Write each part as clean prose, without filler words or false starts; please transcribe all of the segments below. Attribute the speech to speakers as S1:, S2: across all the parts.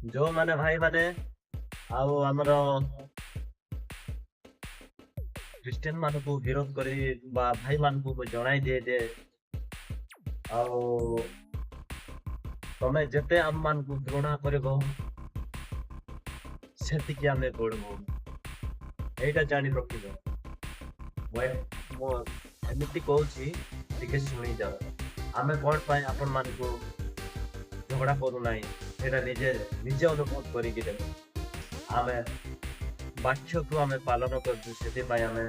S1: ଯୋଉମାନେ ଭାଇ ମାନେ ଆଉ ଆମର ଖ୍ରୀଷ୍ଟିୟାନ ମାନଙ୍କୁ ବିରୋଧ କରି ବା ଭାଇ ମାନଙ୍କୁ ଜଣାଇ ଦିଏ ଯେ ଆଉ ତମେ ଯେତେ ଆମ ମାନଙ୍କୁ ଘୃଣା କରିବ ସେତିକି ଆମେ ବଢିବୁ। ଏଇଟା ଜାଣି ରଖିବ। ମୁଁ ଏମିତି କହୁଛି ଟିକେ ଶୁଣିଯାଅ। ଆମେ କଣ ପାଇଁ ଆପଣ ମାନଙ୍କୁ ଝଗଡା କରୁନାହିଁ ସେଇଟା ନିଜେ ନିଜେ ଅନୁଭବ କରିକି ଦେଖ। ଆମେ ବାକ୍ୟକୁ ଆମେ ପାଳନ କରୁଛୁ ସେଥିପାଇଁ ଆମେ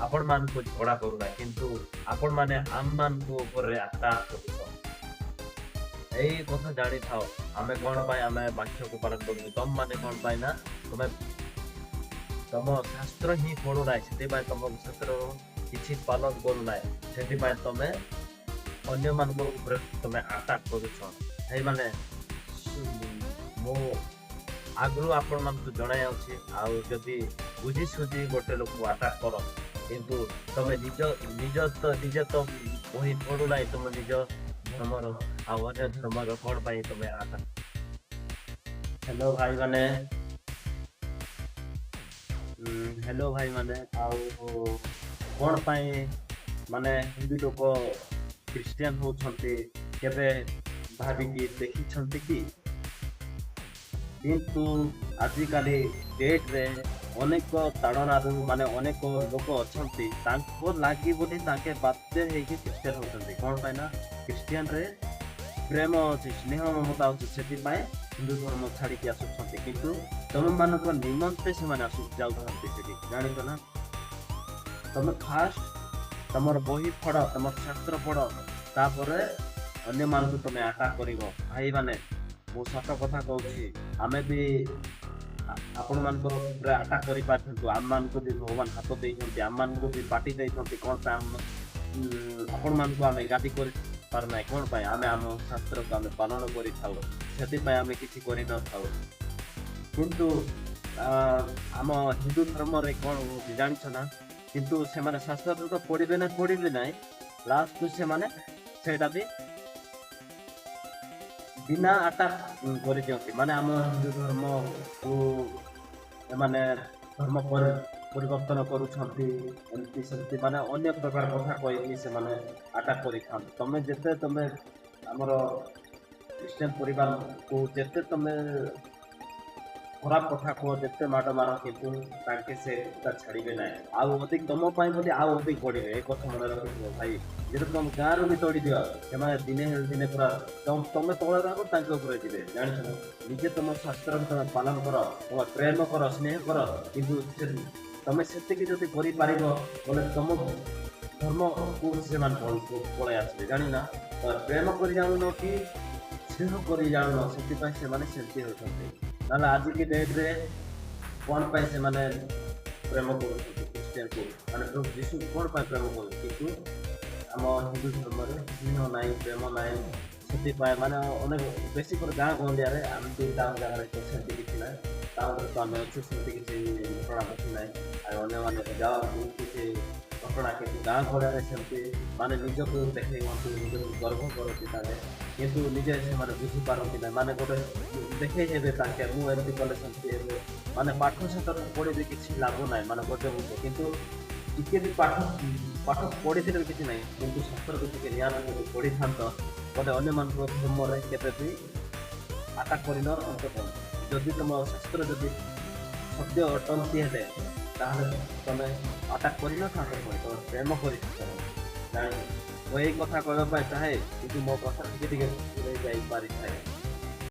S1: ଆପଣ ମାନଙ୍କୁ ଝଗଡା କରୁନା କିନ୍ତୁ ଆପଣ ମାନେ ଆମ ମାନଙ୍କୁ ଉପରେ ଆଟାକ୍ କରୁଛ। ଏଇ କଥା ଜାଣିଥାଅ ଆମେ କଣ ପାଇଁ ଆମେ ବାକ୍ୟକୁ ପାଳନ କରୁଛୁ ତମ ମାନେ କଣ ପାଇଁ ନା ତମେ ତମ ଶାସ୍ତ୍ର ହିଁ ପଢୁନାହିଁ ସେଥିପାଇଁ ତମ ଶାସ୍ତ୍ର କିଛି ପାଳନ କରୁନାହିଁ ସେଥିପାଇଁ ତମେ ଅନ୍ୟମାନଙ୍କ ଉପରେ ତମେ ଆଟାକ୍ କରୁଛ। ଏଇମାନେ ମୁଁ ଆଗରୁ ଆପଣ ମାନଙ୍କୁ ଜଣାଇ ଅଛି ଆଉ ଯଦି ବୁଝି ସୁଝି ଗୋଟେ ଲୋକକୁ ଆଟାକ୍ କର କିନ୍ତୁ ତମେ ନିଜେ ତ ବହି ପଢୁନାହିଁ ତମ ନିଜ ଧର୍ମର ଆଉ ଅନ୍ୟ ଧର୍ମର କଣ ପାଇଁ ତମେ ଆଟାକ୍। ହ୍ୟାଲୋ ଭାଇ ମାନେ ହ୍ୟାଲୋ ଭାଇ ମାନେ ଆଉ କଣ ପାଇଁ ମାନେ ହିନ୍ଦୁ ଲୋକ ଖ୍ରୀଷ୍ଟିଆନ ହଉଛନ୍ତି କେବେ ଭାବିକି ଦେଖିଛନ୍ତି କି? କିନ୍ତୁ ଆଜିକାଲି ଡେଟରେ ଅନେକ ତାଡ଼ନାରୁ ମାନେ ଅନେକ ଲୋକ ଅଛନ୍ତି ତାଙ୍କ ଲାଗି ବୋଲି ତାଙ୍କେ ବାଧ୍ୟ ହେଇକି ଖ୍ରୀଷ୍ଟିଆନ ହଉଛନ୍ତି କଣ ପାଇଁ ନା ଖ୍ରୀଷ୍ଟିଆନରେ ପ୍ରେମ ଅଛି ସ୍ନେହ ମମତା ଅଛି ସେଥିପାଇଁ ହିନ୍ଦୁ ଧର୍ମ ଛାଡିକି ଆସୁଛନ୍ତି କିନ୍ତୁ ତମମାନଙ୍କ ନିମନ୍ତେ ସେମାନେ ଯାଉଛନ୍ତି ସେଠି ଜାଣିଛ ନା। ତମେ ଫାଷ୍ଟ ତମର ବହି ପଢ ତମର ଶାସ୍ତ୍ର ପଢ ତାପରେ ଅନ୍ୟମାନଙ୍କୁ ତମେ ଆଟାକ୍ କରିବ। ଭାଇ ମାନେ ମୁଁ ସତ କଥା କହୁଛି ଆମେ ବି ଆପଣ ମାନଙ୍କର ଉପରେ ଆଟାକ୍ କରିପାରିଥାନ୍ତୁ ଆମ ମାନଙ୍କୁ ବି ଭଗବାନ ହାତ ଦେଇଛନ୍ତି ଆମ ମାନଙ୍କୁ ବି ପାଟି ଦେଇଛନ୍ତି କଣ ପାଇଁ ଆପଣ ମାନଙ୍କୁ ଆମେ ଗାଦି କରି ପାରୁନାହିଁ କଣ ପାଇଁ ଆମେ ଆମ ଶାସ୍ତ୍ରକୁ ଆମେ ପାଳନ କରିଥାଉ ସେଥିପାଇଁ ଆମେ କିଛି କରିନଥାଉ। କିନ୍ତୁ ଆମ ହିନ୍ଦୁ ଧର୍ମରେ କଣ ହଉଛି ଜାଣିଛ ନା କିନ୍ତୁ ସେମାନେ ଶାସ୍ତ୍ର ତ ପଢିବେ ନାହିଁ ଲାଷ୍ଟକୁ ସେମାନେ ସେଇଟା ବି ବିନା ଆଟାକ୍ କରିଦିଅନ୍ତି ମାନେ ଆମ ହିନ୍ଦୁ ଧର୍ମକୁ ଏମାନେ ଧର୍ମ ପରିବର୍ତ୍ତନ କରୁଛନ୍ତି ଏମିତି ସେମିତି ମାନେ ଅନ୍ୟ ପ୍ରକାର କଥା କହିକି ସେମାନେ ଆଟାକ୍ କରିଥାନ୍ତି। ତମେ ଆମର ଖ୍ରୀଷ୍ଟିୟାନ ପରିବାରକୁ ଯେତେ ତମେ ଖରାପ କଥା କୁହ ଯେତେ ମାଡ଼ ମାର କିନ୍ତୁ ତାଙ୍କେ ସେ ଛାଡ଼ିବେ ନାହିଁ ଆଉ ଅଧିକ ତମ ପାଇଁ ବୋଲି ଆଉ ଅଧିକ ବଢିବେ ଏ କଥା ମନେ ରଖିଥିବ ଭାଇ। ଯେହେତୁ ତମ ଗାଁରୁ ବି ତୋଡ଼ି ଦିଅ ସେମାନେ ଦିନେ ହେଲେ ଦିନେ ପୁରା ତମେ ତଳେ ରହିବ ତାଙ୍କ ଉପରେ ଯିବେ ଜାଣିଛ ନା। ନିଜେ ତମ ଶାସ୍ତ୍ରକୁ ତମେ ପାଳନ କର ତମେ ପ୍ରେମ କର ସ୍ନେହ କର କିନ୍ତୁ ତମେ ସେତିକି ଯଦି କରିପାରିବ ବୋଲେ ତମ ଧର୍ମକୁ ସେମାନେ ପଳେଇ ଆସିବେ ଜାଣିନା। ପ୍ରେମ କରି ଜାଣୁନ କି ସ୍ନେହ କରି ଜାଣୁନ ସେଥିପାଇଁ ସେମାନେ ସେମିତି ହେଉଛନ୍ତି। ନହେଲେ ଆଜିକି ଡେଟ୍ରେ କଣ ପାଇଁ ସେମାନେ ପ୍ରେମ କରୁଛନ୍ତି ଖ୍ରୀଷ୍ଟିଆନକୁ ମାନେ ପ୍ରଭୁ ଯୀଶୁ କଣ ପାଇଁ ପ୍ରେମ କରୁଛନ୍ତି କିନ୍ତୁ ଆମ ହିନ୍ଦୁ ଧର୍ମରେ ସ୍ନେହ ନାହିଁ ପ୍ରେମ ନାହିଁ ସେଥିପାଇଁ ମାନେ ଅନେକ ବେଶୀ କରି ଗାଁ ଗହଳିଆରେ ଆମେ ବି ଟାଉନ ଜାଗାରେ ତ ସେମିତି କିଛି ନାହିଁ ଟାଉନରେ ତ ଆମେ ଅଛୁ ସେମିତି କିଛି ଘଟଣା ଘଟି ନାହିଁ ଆଉ ଅନ୍ୟମାନେ ଯାଆନ୍ତୁ କିଛି ଘଟଣା କିନ୍ତୁ ଗାଁ ଗହଳିଆରେ ସେମିତି ମାନେ ନିଜକୁ ଦେଖେଇ ହୁଅନ୍ତୁ ନିଜକୁ ଗର୍ବ କରନ୍ତି ତାଙ୍କେ କିନ୍ତୁ ନିଜେ ସେମାନେ ବୁଝିପାରନ୍ତି ନାହିଁ ମାନେ ଗୋଟେ ଦେଖେଇ ହେବେ ତାଙ୍କେ ମୁଁ ଏମିତି କଲେ ସେମିତି ହେବେ ମାନେ ପାଠ ସାଠ ପଢ଼ିବି କିଛି ଲାଭ ନାହିଁ ମାନେ ଗୋଟେ ବୁଝ କିନ୍ତୁ ଟିକେ ବି ପାଠ ପଢିଥିଲେ ବି କିଛି ନାହିଁ କିନ୍ତୁ ଶାସ୍ତ୍ରକୁ ଟିକେ ଜ୍ଞାନ ଯଦି ପଢିଥାନ୍ତ ବୋଲେ ଅନ୍ୟମାନଙ୍କ ଧର୍ମରେ କେବେ ବି ଆଟାକ୍ କରିନ ଯଦି ତମ ଶାସ୍ତ୍ର ଯଦି ସତ୍ୟ ଅଟନ୍ତି ହେଲେ ତାହେଲେ ତମେ ଆଟାକ୍ କରିନଥାନ୍ତ ତମେ ପ୍ରେମ କରିଥାନ୍ତ ଜାଣି ମୁଁ ଏଇ କଥା କହିବା ପାଇଁ ଚାହେଁ କିନ୍ତୁ ମୋ କଥା ଟିକେ ଟିକେ ଯାଇପାରିଥାଏ।